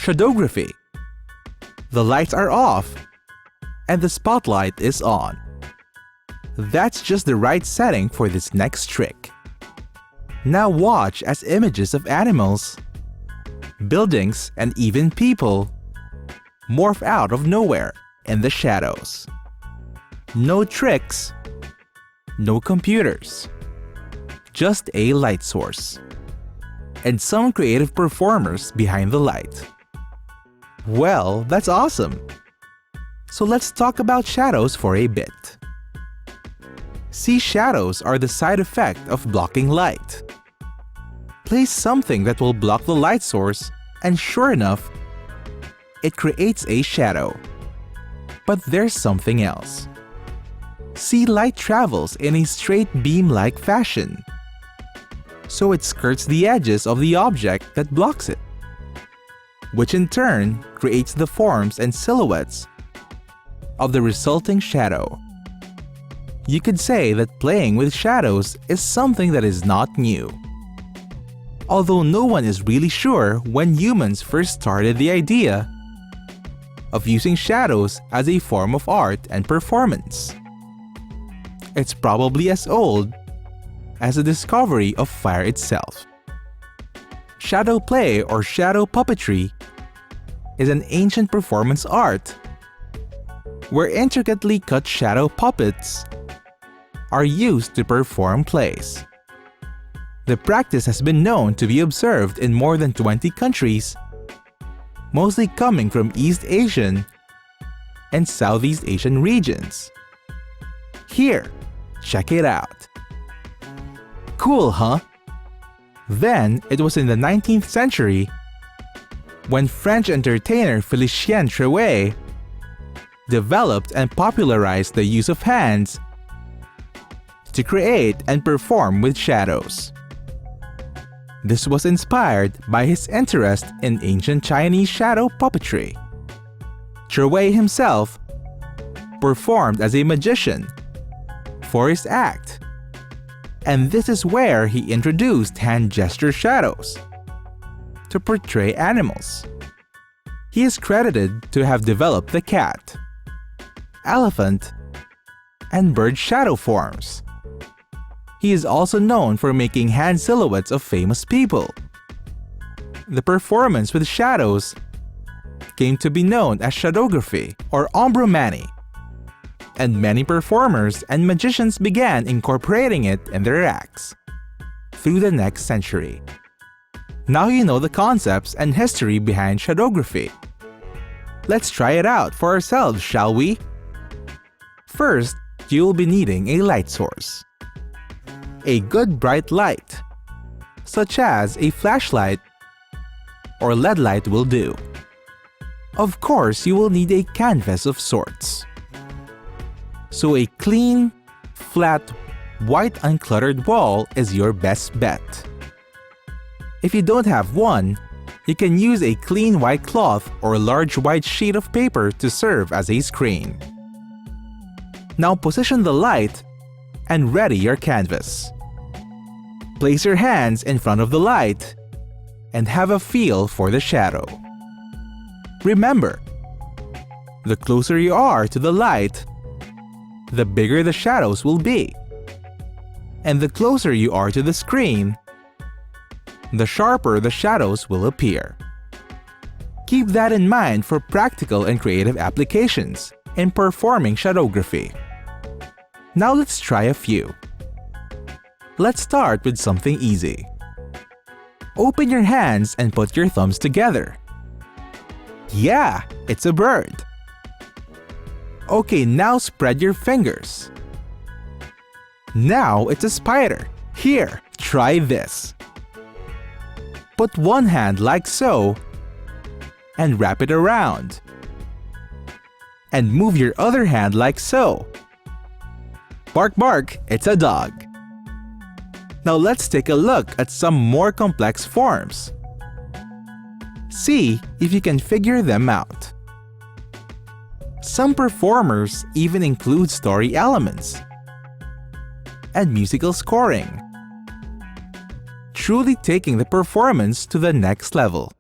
Shadowgraphy. The lights are off and the spotlight is on. That's just the right setting for this next trick. Now watch as images of animals, buildings, and even people morph out of nowhere in the shadows. No tricks, no computers, just a light source, and some creative performers behind the light. Well, that's awesome! So let's talk about shadows for a bit. See, shadows are the side effect of blocking light. Place something that will block the light source, and sure enough, it creates a shadow. But there's something else. See, light travels in a straight beam-like fashion, so it skirts the edges of the object that blocks it, which in turn creates the forms and silhouettes of the resulting shadow. You could say that playing with shadows is something that is not new. Although no one is really sure when humans first started the idea of using shadows as a form of art and performance. It's probably as old as the discovery of fire itself. Shadow play or shadow puppetry is an ancient performance art where intricately cut shadow puppets are used to perform plays. The practice has been known to be observed in more than 20 countries, mostly coming from East Asian and Southeast Asian regions. Here, check it out. Cool, huh? Then, it was in the 19th century when French entertainer Félicien Trevet developed and popularized the use of hands to create and perform with shadows. This was inspired by his interest in ancient Chinese shadow puppetry. Trevet himself performed as a magician for his act, and this is where he introduced hand gesture shadows to portray animals. He is credited to have developed the cat, elephant, and bird shadow forms. He is also known for making hand silhouettes of famous people. The performance with shadows came to be known as Shadowgraphy or ombromany, and many performers and magicians began incorporating it in their acts through the next century. Now you know the concepts and history behind Shadowgraphy. Let's try it out for ourselves, shall we? First, you will be needing a light source. A good bright light, such as a flashlight or LED light will do. Of course, you will need a canvas of sorts. So a clean, flat, white uncluttered wall is your best bet. If you don't have one, you can use a clean white cloth or large white sheet of paper to serve as a screen. Now position the light and ready your canvas. Place your hands in front of the light and have a feel for the shadow. Remember, the closer you are to the light, the bigger the shadows will be. And the closer you are to the screen, the sharper the shadows will appear. Keep that in mind for practical and creative applications in performing shadowgraphy. Now let's try a few. Let's start with something easy. Open your hands and put your thumbs together. Yeah, it's a bird. Okay, now spread your fingers. Now it's a spider. Here, try this. Put one hand like so and wrap it around. And move your other hand like so. Bark bark, it's a dog. Now let's take a look at some more complex forms. See if you can figure them out. Some performers even include story elements and musical scoring, truly taking the performance to the next level.